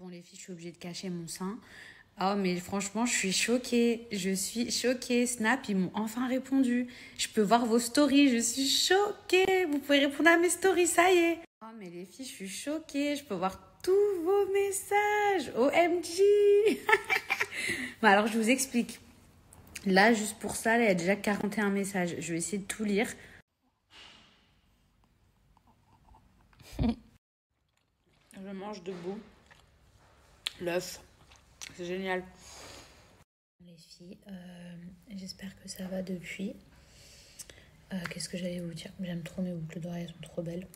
Bon, les filles, je suis obligée de cacher mon sein. Oh, mais franchement, je suis choquée. Je suis choquée. Snap, ils m'ont enfin répondu. Je peux voir vos stories. Je suis choquée. Vous pouvez répondre à mes stories, ça y est. Oh, mais les filles, je suis choquée. Je peux voir tous vos messages. OMG. Bon, alors, je vous explique. Là, juste pour ça, là, il y a déjà 41 messages. Je vais essayer de tout lire. Je mange debout. L'œuf. C'est génial. Les filles, j'espère que ça va depuis. Qu'est-ce que j'allais vous dire? J'aime trop mes boucles d'oreilles, elles sont trop belles.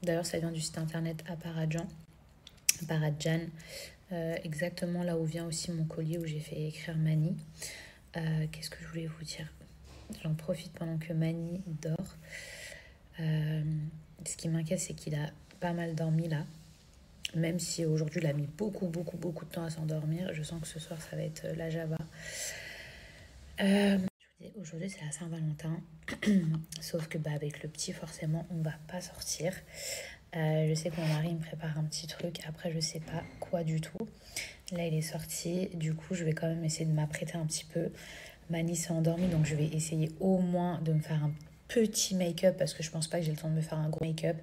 D'ailleurs, ça vient du site internet Aparadjan. Exactement là où vient aussi mon collier où j'ai fait écrire Mani. Qu'est-ce que je voulais vous dire? J'en profite pendant que Mani dort. Ce qui m'inquiète, c'est qu'il a pas mal dormi là. Même si aujourd'hui il a mis beaucoup de temps à s'endormir, je sens que ce soir ça va être la Java. Aujourd'hui c'est la Saint-Valentin, sauf que avec le petit forcément on va pas sortir. Je sais que mon mari me prépare un petit truc, après je sais pas quoi du tout. Là il est sorti, du coup je vais quand même essayer de m'apprêter un petit peu. Mani s'est endormie donc je vais essayer au moins de me faire un petit make-up parce que je pense pas que j'ai le temps de me faire un gros make-up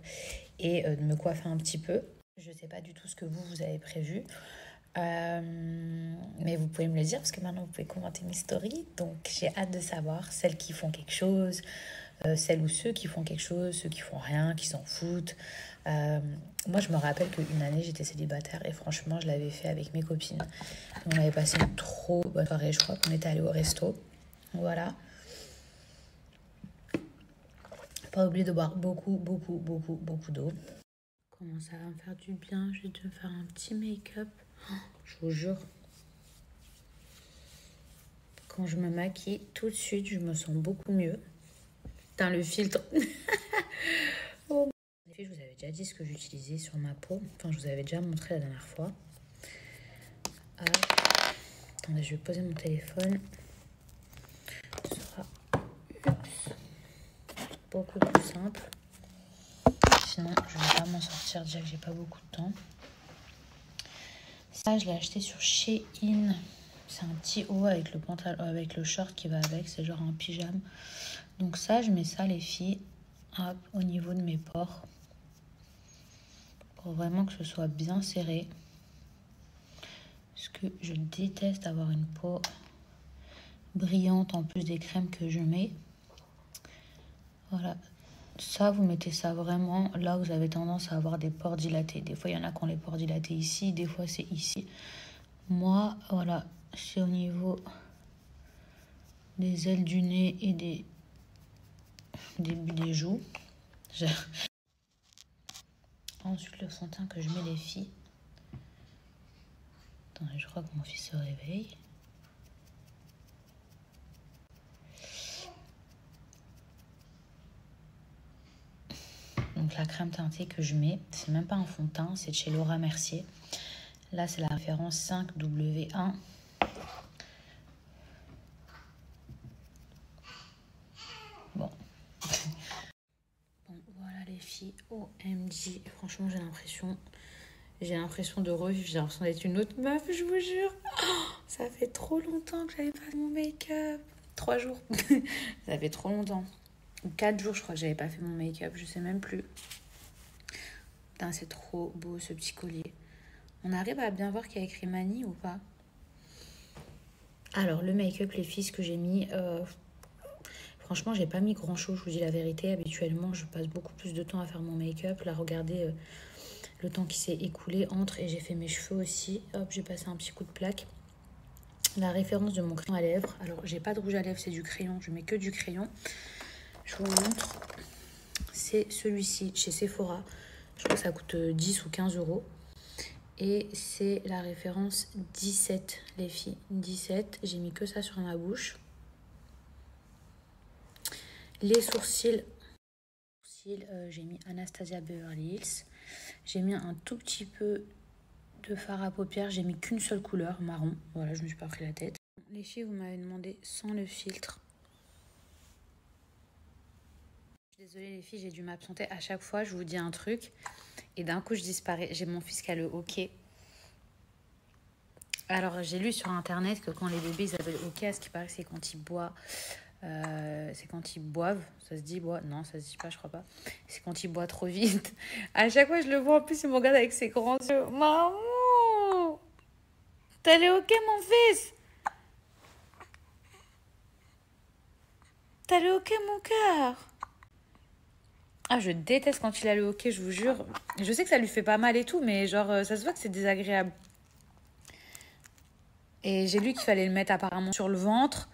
et de me coiffer un petit peu. Je sais pas du tout ce que vous avez prévu. Mais vous pouvez me le dire parce que maintenant vous pouvez commenter mes stories. Donc j'ai hâte de savoir celles qui font quelque chose, celles ou ceux qui font quelque chose, ceux qui font rien, qui s'en foutent. Moi je me rappelle qu'une année j'étais célibataire et franchement je l'avais fait avec mes copines. On avait passé une trop bonne soirée, je crois qu'on était allé au resto. Voilà. Pas oublier de boire beaucoup d'eau. Comment ça va me faire du bien, je vais te faire un petit make-up. Oh, je vous jure, quand je me maquille, tout de suite, je me sens beaucoup mieux. Putain, le filtre. Oh. Je vous avais déjà dit ce que j'utilisais sur ma peau. Enfin, je vous avais déjà montré la dernière fois. Attendez, je vais poser mon téléphone. Ce sera beaucoup plus simple. Sinon, je ne vais pas m'en sortir déjà que j'ai pas beaucoup de temps. Ça, je l'ai acheté sur Shein. C'est un petit haut avec le pantalon, avec le short qui va avec. C'est genre un pyjama. Donc ça, je mets ça, les filles, hop, au niveau de mes pores. Pour vraiment que ce soit bien serré. Parce que je déteste avoir une peau brillante en plus des crèmes que je mets. Voilà. Ça, vous mettez ça vraiment là où vous avez tendance à avoir des pores dilatés. Des fois, il y en a qui ont les pores dilatés ici. Des fois, c'est ici. Moi, voilà, c'est au niveau des ailes du nez et des joues. Ensuite, le fond de teint que je mets, les filles. Attendez, je crois que mon fils se réveille. Donc la crème teintée que je mets, c'est même pas un fond de teint, c'est de chez Laura Mercier. Là, c'est la référence 5W1. Bon. Bon, voilà les filles, OMG. Franchement, j'ai l'impression de revivre, j'ai l'impression d'être une autre meuf, je vous jure. Oh, ça fait trop longtemps que j'avais pas fait mon make-up. 3 jours. Ça fait trop longtemps. 4 jours, je crois que j'avais pas fait mon make-up, je sais même plus. Putain, c'est trop beau ce petit collier. On arrive à bien voir qu'il y a écrit Mani ou pas? Alors, le make-up, les filles, ce que j'ai mis... franchement, j'ai pas mis grand-chose, je vous dis la vérité. Habituellement, je passe beaucoup plus de temps à faire mon make-up. Là, regardez le temps qui s'est écoulé entre et j'ai fait mes cheveux aussi. Hop, j'ai passé un petit coup de plaque. La référence de mon crayon à lèvres. Alors, j'ai pas de rouge à lèvres, c'est du crayon. Je mets que du crayon. Je vous montre. C'est celui-ci, chez Sephora. Je crois que ça coûte 10 ou 15 euros. Et c'est la référence 17, les filles. 17, j'ai mis que ça sur ma bouche. Les sourcils, j'ai mis Anastasia Beverly Hills. J'ai mis un tout petit peu de fard à paupières. J'ai mis qu'une seule couleur, marron. Voilà, je me suis pas pris la tête. Les filles, vous m'avez demandé sans le filtre. Désolée les filles, j'ai dû m'absenter. À chaque fois, je vous dis un truc et d'un coup, je disparais. J'ai mon fils qui a le hockey. Alors, j'ai lu sur internet que quand les bébés ils avaient le hoquet, à ce qui paraît que c'est quand ils boivent. C'est quand ils boivent. Ça se dit bois? Non, ça se dit pas, je crois pas. C'est quand ils boivent trop vite. À chaque fois, je le vois. En plus, il me regarde avec ses grands yeux. Maman! T'as le hoquet, mon fils? T'as le hoquet, mon cœur? Ah, je déteste quand il a le hoquet, je vous jure. Je sais que ça lui fait pas mal et tout, mais genre, ça se voit que c'est désagréable. Et j'ai lu qu'il fallait le mettre apparemment sur le ventre.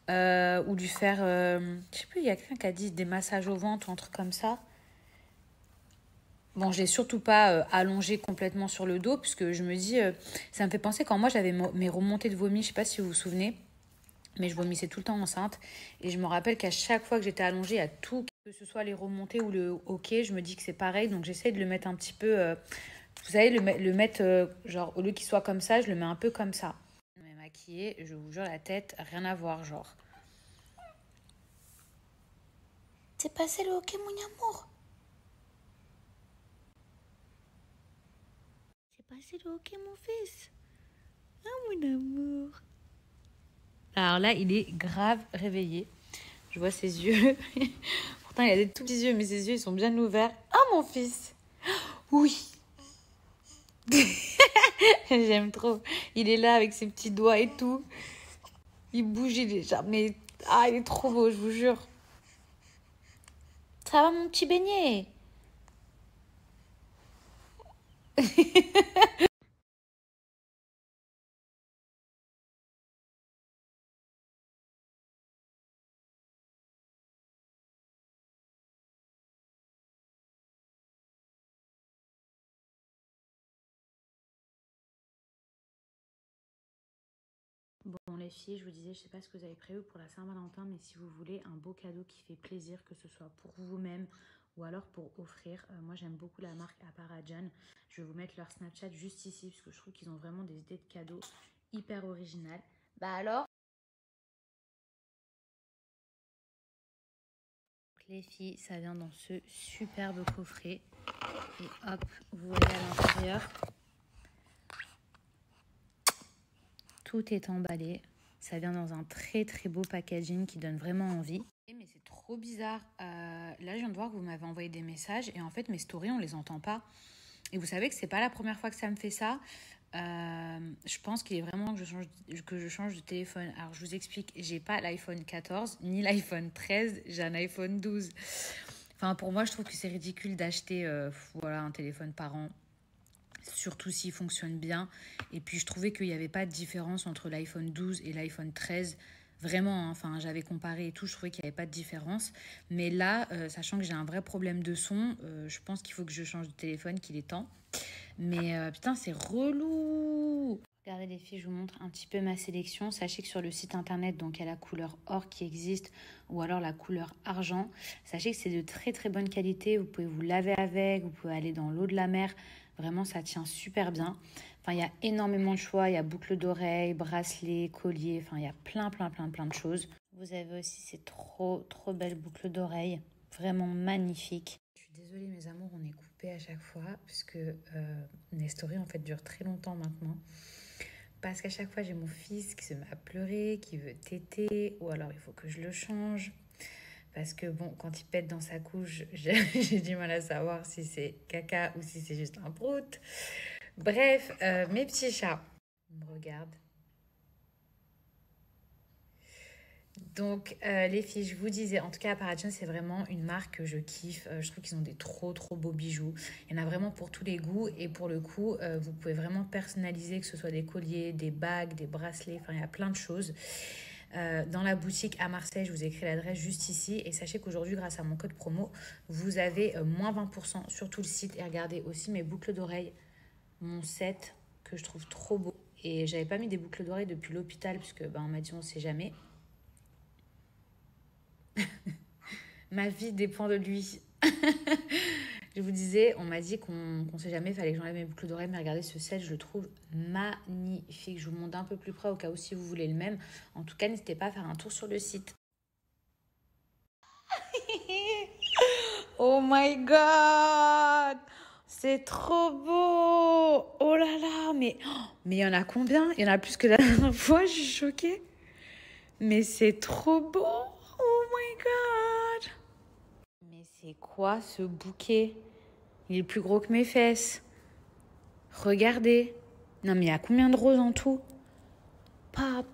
Ou lui faire, je sais plus, il y a quelqu'un qui a dit des massages au ventre ou un truc comme ça. Bon, je l'ai surtout pas allongé complètement sur le dos, puisque je me dis, ça me fait penser quand moi j'avais mes remontées de vomi, je sais pas si vous vous souvenez, mais je vomissais tout le temps enceinte. Et je me rappelle qu'à chaque fois que j'étais allongée, à tout, que ce soit les remontées ou le hoquet, je me dis que c'est pareil, donc j'essaie de le mettre un petit peu, vous savez, le mettre, genre, au lieu qu'il soit comme ça, je le mets un peu comme ça. Je me maquillée, je vous jure, la tête, rien à voir, genre. C'est passé le hoquet, mon amour? C'est passé le hoquet, mon fils? Ah, mon amour. Alors là, il est grave réveillé. Je vois ses yeux. Pourtant, il a des tout petits yeux, mais ses yeux, ils sont bien ouverts. Ah, mon fils! Oui! J'aime trop. Il est là avec ses petits doigts et tout. Il bouge, il est jamais... Ah, il est trop beau, je vous jure. Ça va, mon petit beignet? Bon, les filles, je vous disais, je sais pas ce que vous avez prévu pour la Saint-Valentin, mais si vous voulez un beau cadeau qui fait plaisir, que ce soit pour vous-même ou alors pour offrir, moi j'aime beaucoup la marque Aparajan. Je vais vous mettre leur Snapchat juste ici, parce que je trouve qu'ils ont vraiment des idées de cadeaux hyper originales. Bah alors, les filles, ça vient dans ce superbe coffret. Et hop, vous voyez à l'intérieur, tout est emballé. Ça vient dans un très très beau packaging qui donne vraiment envie. Mais c'est trop bizarre. Là, je viens de voir que vous m'avez envoyé des messages et en fait, mes stories, on les entend pas. Et vous savez que c'est pas la première fois que ça me fait ça. Je pense qu'il est vraiment que je change de téléphone. Alors, je vous explique. J'ai pas l'iPhone 14 ni l'iPhone 13. J'ai un iPhone 12. Enfin, pour moi, je trouve que c'est ridicule d'acheter voilà, un téléphone par an. Surtout s'il fonctionne bien. Et puis, je trouvais qu'il n'y avait pas de différence entre l'iPhone 12 et l'iPhone 13. Vraiment, hein, enfin, j'avais comparé et tout, je trouvais qu'il n'y avait pas de différence. Mais là, sachant que j'ai un vrai problème de son, je pense qu'il faut que je change de téléphone, qu'il est temps. Mais putain, c'est relou! Regardez les filles, je vous montre un petit peu ma sélection. Sachez que sur le site internet, donc il y a la couleur or qui existe ou alors la couleur argent. Sachez que c'est de très très bonne qualité. Vous pouvez vous laver avec, vous pouvez aller dans l'eau de la mer. Vraiment, ça tient super bien. Enfin, il y a énormément de choix. Il y a boucles d'oreilles, bracelets, colliers. Enfin, il y a plein de choses. Vous avez aussi ces trop belles boucles d'oreilles. Vraiment magnifiques. Je suis désolée mes amours, on est coupé à chaque fois puisque mes stories en fait durent très longtemps maintenant. Parce qu'à chaque fois j'ai mon fils qui se met à pleurer, qui veut téter ou alors il faut que je le change. Parce que bon, quand il pète dans sa couche, j'ai du mal à savoir si c'est caca ou si c'est juste un prout. Bref, mes petits chats me regardent. Donc, les filles, je vous disais, en tout cas, Aparajan, c'est vraiment une marque que je kiffe. Je trouve qu'ils ont des trop beaux bijoux. Il y en a vraiment pour tous les goûts. Et pour le coup, vous pouvez vraiment personnaliser, que ce soit des colliers, des bagues, des bracelets. Enfin, il y a plein de choses. Dans la boutique à Marseille, je vous ai écrit l'adresse juste ici. Et sachez qu'aujourd'hui, grâce à mon code promo, vous avez moins 20% sur tout le site. Et regardez aussi mes boucles d'oreilles, mon set que je trouve trop beau. Et j'avais pas mis des boucles d'oreilles depuis l'hôpital, puisque on m'a dit on sait jamais. Ma vie dépend de lui. Je vous disais, on m'a dit qu'on sait jamais, il fallait que j'enlève mes boucles d'oreilles, mais regardez ce set, je le trouve magnifique. Je vous montre d'un peu plus près au cas où si vous voulez le même. En tout cas, n'hésitez pas à faire un tour sur le site. Oh my god! C'est trop beau. Oh là là, mais il y en a combien? Il y en a plus que la dernière fois, je suis choquée. Mais c'est trop beau. Oh my god. Mais c'est quoi ce bouquet? Il est plus gros que mes fesses. Regardez. Non mais il y a combien de roses en tout? Pa.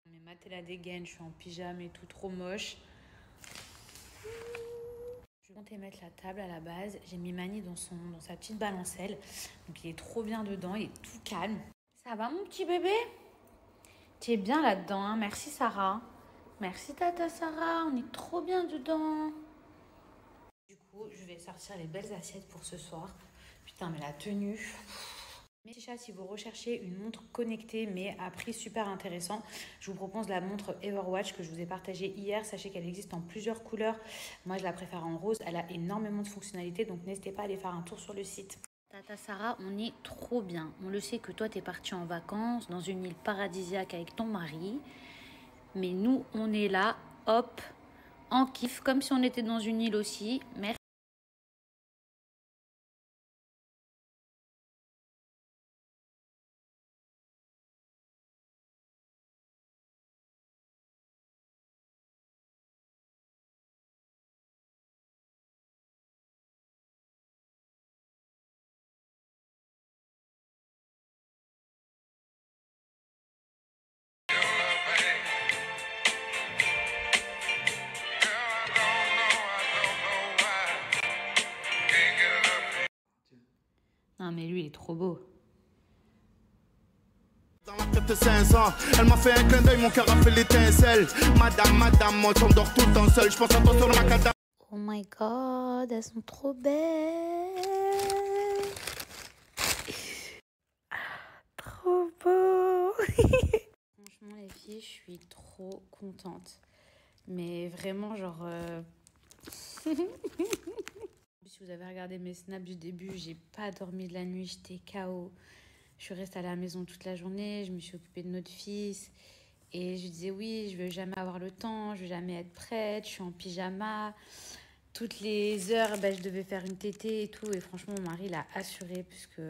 Mais mater la dégaine, je suis en pyjama et tout, trop moche. Je comptais mettre la table à la base. J'ai mis Mani dans sa petite balancelle. Donc il est trop bien dedans, il est tout calme. Ça va mon petit bébé? Tu es bien là-dedans, hein? Merci Sarah. Merci Tata Sarah, on est trop bien dedans. Du coup, je vais sortir les belles assiettes pour ce soir. Putain, mais la tenue... Mes petits chats, si vous recherchez une montre connectée mais à prix super intéressant, je vous propose la montre Everwatch que je vous ai partagée hier. Sachez qu'elle existe en plusieurs couleurs. Moi, je la préfère en rose. Elle a énormément de fonctionnalités, donc n'hésitez pas à aller faire un tour sur le site. Tata Sarah, on est trop bien. On le sait que toi, t'es partie en vacances dans une île paradisiaque avec ton mari. Mais nous, on est là, hop, en kiff, comme si on était dans une île aussi. Merci. Non mais lui il est trop beau. Dans la tête de 500, elle m'a fait un clin d'œil, mon cœur a fait l'étincelle. Madame, moi j'endors tout le temps seul, je pense à toi sur le macadam. Oh my god, elles sont trop belles. Trop beau. Franchement les filles, je suis trop contente. Mais vraiment genre... Si vous avez regardé mes snaps du début, j'ai pas dormi de la nuit, j'étais KO. Je suis restée à la maison toute la journée, je me suis occupée de notre fils. Et je disais oui, je veux jamais avoir le temps, je veux jamais être prête, je suis en pyjama. Toutes les heures, je devais faire une tétée et tout. Et franchement, mon mari l'a assuré puisque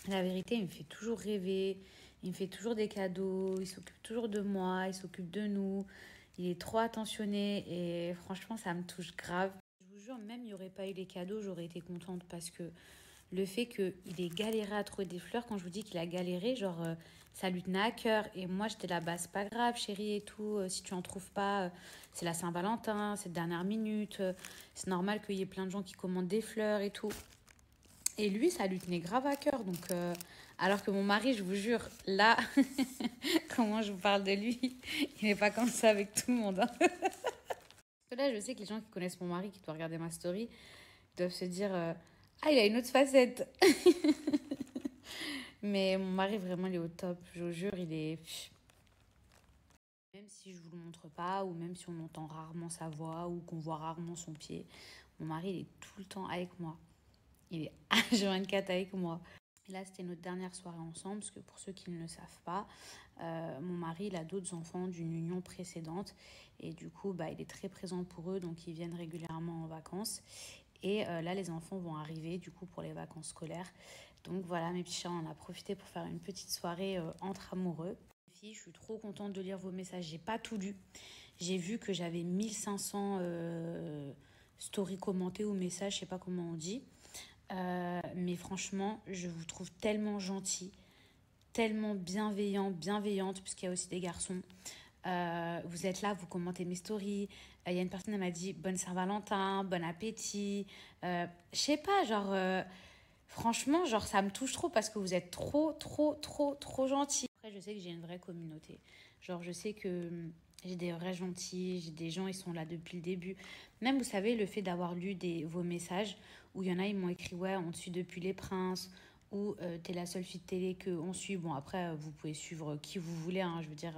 la vérité, il me fait toujours rêver. Il me fait toujours des cadeaux, il s'occupe toujours de moi, il s'occupe de nous. Il est trop attentionné et franchement, ça me touche grave. Je vous jure, même il n'y aurait pas eu les cadeaux, j'aurais été contente parce que le fait qu'il ait galéré à trouver des fleurs, quand je vous dis qu'il a galéré, genre ça lui tenait à cœur. Et moi, j'étais là, c'est pas grave, chérie et tout. Si tu en trouves pas, c'est la Saint-Valentin, c'est de dernière minute. C'est normal qu'il y ait plein de gens qui commandent des fleurs et tout. Et lui, ça lui tenait grave à cœur. Donc, alors que mon mari, je vous jure, là, comment je vous parle de lui, il n'est pas comme ça avec tout le monde. Hein. Parce que là, je sais que les gens qui connaissent mon mari, qui doivent regarder ma story, doivent se dire ah, il a une autre facette. Mais mon mari, vraiment, il est au top. Je vous jure, il est... Même si je ne vous le montre pas, ou même si on entend rarement sa voix, ou qu'on voit rarement son pied, mon mari, il est tout le temps avec moi. Il est H24 avec moi. Et là, c'était notre dernière soirée ensemble, parce que pour ceux qui ne le savent pas, mon mari, il a d'autres enfants d'une union précédente. Et du coup, il est très présent pour eux, donc ils viennent régulièrement en vacances. Et là, les enfants vont arriver, du coup, pour les vacances scolaires. Donc voilà, mes petits chats, on a profité pour faire une petite soirée entre amoureux. Les filles, je suis trop contente de lire vos messages. J'ai pas tout lu. J'ai vu que j'avais 1500 stories commentées ou messages, je sais pas comment on dit. Mais franchement, je vous trouve tellement gentil, tellement bienveillante, puisqu'il y a aussi des garçons. Vous êtes là, vous commentez mes stories. Il y a une personne qui m'a dit bonne Saint-Valentin, bon appétit. Je sais pas, genre, franchement, genre, ça me touche trop parce que vous êtes trop gentils. Après, je sais que j'ai une vraie communauté. Genre, je sais que j'ai des vrais gentils, j'ai des gens, ils sont là depuis le début. Même, vous savez, le fait d'avoir lu vos messages où il y en a, ils m'ont écrit ouais, on te suit depuis Les Princes ou t'es la seule fille de télé qu'on suit. Bon, après, vous pouvez suivre qui vous voulez, hein, je veux dire.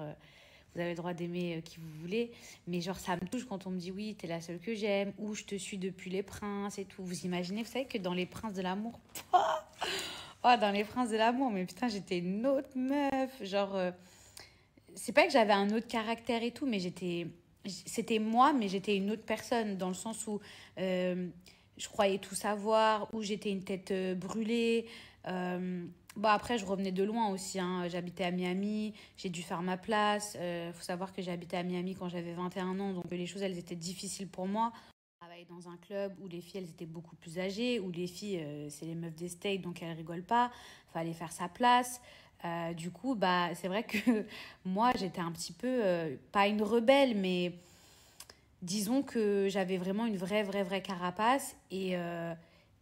Vous avez le droit d'aimer qui vous voulez. Mais genre, ça me touche quand on me dit oui, t'es la seule que j'aime. Ou je te suis depuis Les Princes et tout. Vous imaginez, vous savez que dans Les Princes de l'amour... Oh, dans Les Princes de l'amour, mais putain, j'étais une autre meuf. Genre, c'est pas que j'avais un autre caractère et tout, mais j'étais c'était moi, mais j'étais une autre personne, dans le sens où je croyais tout savoir, où j'étais une tête brûlée. Bon, après, je revenais de loin aussi, hein. J'habitais à Miami, j'ai dû faire ma place. Faut savoir que j'ai habité à Miami quand j'avais 21 ans, donc les choses, elles étaient difficiles pour moi. Je travaillais dans un club où les filles, elles étaient beaucoup plus âgées, où les filles, c'est les meufs des States, donc elles rigolent pas. Fallait faire sa place. Du coup, bah, c'est vrai que moi, j'étais un petit peu, pas une rebelle, mais disons que j'avais vraiment une vraie carapace et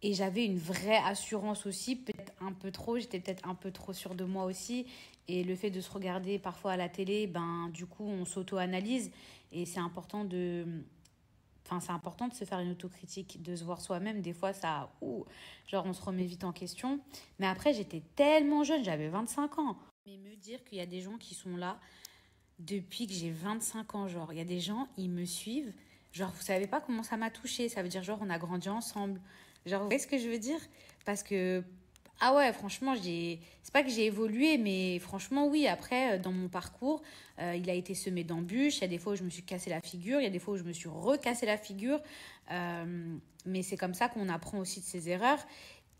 j'avais une vraie assurance aussi, peut-être un peu trop, j'étais peut-être un peu trop sûre de moi aussi. Et le fait de se regarder parfois à la télé, ben, du coup, on s'auto-analyse et c'est important de... Enfin, c'est important de se faire une autocritique, de se voir soi-même. Des fois, ça... genre, on se remet vite en question. Mais après, j'étais tellement jeune, j'avais 25 ans. Mais me dire qu'il y a des gens qui sont là depuis que j'ai 25 ans, genre, il y a des gens, ils me suivent. Genre, vous savez pas comment ça m'a touchée. Ça veut dire, genre, on a grandi ensemble. Genre, vous voyez ce que je veux dire? Parce que, ah ouais, franchement, c'est pas que j'ai évolué, mais franchement, oui, après, dans mon parcours, il a été semé d'embûches. Il y a des fois où je me suis cassé la figure, il y a des fois où je me suis recassé la figure. Mais c'est comme ça qu'on apprend aussi de ses erreurs.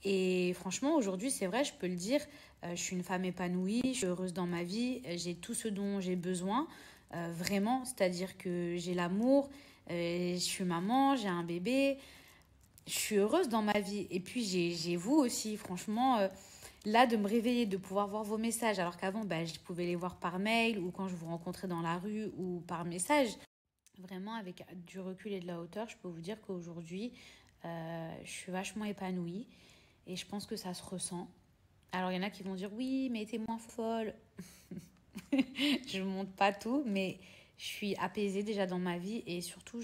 Et franchement, aujourd'hui, c'est vrai, je peux le dire, je suis une femme épanouie, je suis heureuse dans ma vie, j'ai tout ce dont j'ai besoin, vraiment, c'est-à-dire que j'ai l'amour, je suis maman, j'ai un bébé, je suis heureuse dans ma vie. Et puis, j'ai vous aussi, franchement, là, de me réveiller, de pouvoir voir vos messages, alors qu'avant, bah, je pouvais les voir par mail ou quand je vous rencontrais dans la rue ou par message. Vraiment, avec du recul et de la hauteur, je peux vous dire qu'aujourd'hui, je suis vachement épanouie. Et je pense que ça se ressent. Alors, il y en a qui vont dire oui, mais t'es moins folle. Je ne montre pas tout, mais je suis apaisée déjà dans ma vie. Et surtout,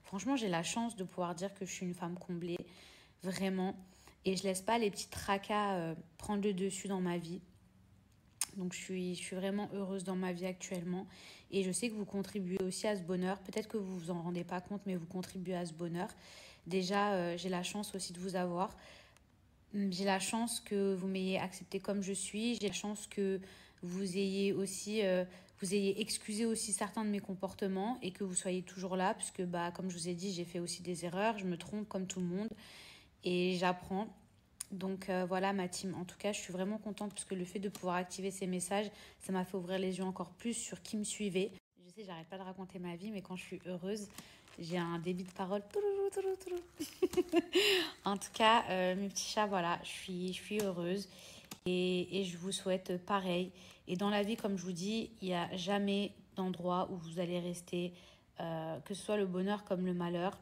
franchement, j'ai la chance de pouvoir dire que je suis une femme comblée. Vraiment. Et je laisse pas les petits tracas prendre le dessus dans ma vie. Donc, je suis vraiment heureuse dans ma vie actuellement. Et je sais que vous contribuez aussi à ce bonheur. Peut-être que vous vous en rendez pas compte, mais vous contribuez à ce bonheur. Déjà, j'ai la chance aussi de vous avoir. J'ai la chance que vous m'ayez accepté comme je suis. J'ai la chance que vous ayez aussi, vous ayez excusé aussi certains de mes comportements et que vous soyez toujours là, puisque bah, comme je vous ai dit, j'ai fait aussi des erreurs. Je me trompe comme tout le monde et j'apprends. Donc voilà ma team. En tout cas, je suis vraiment contente parce que le fait de pouvoir activer ces messages, ça m'a fait ouvrir les yeux encore plus sur qui me suivait. Je sais, j'arrête pas de raconter ma vie, mais quand je suis heureuse, j'ai un débit de parole. En tout cas, mes petits chats, voilà, je suis heureuse et je vous souhaite pareil. Et dans la vie, comme je vous dis, il n'y a jamais d'endroit où vous allez rester, que ce soit le bonheur comme le malheur.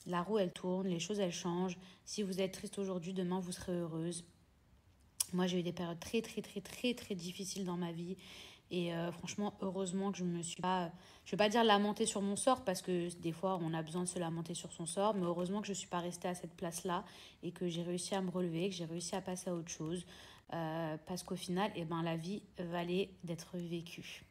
La roue, elle tourne, les choses, elles changent. Si vous êtes triste aujourd'hui, demain, vous serez heureuse. Moi, j'ai eu des périodes très difficiles dans ma vie. Et franchement, heureusement que je me suis pas... Je vais pas dire lamenter sur mon sort, parce que des fois, on a besoin de se lamenter sur son sort. Mais heureusement que je ne suis pas restée à cette place-là et que j'ai réussi à me relever, que j'ai réussi à passer à autre chose. Parce qu'au final, eh ben, la vie valait d'être vécue.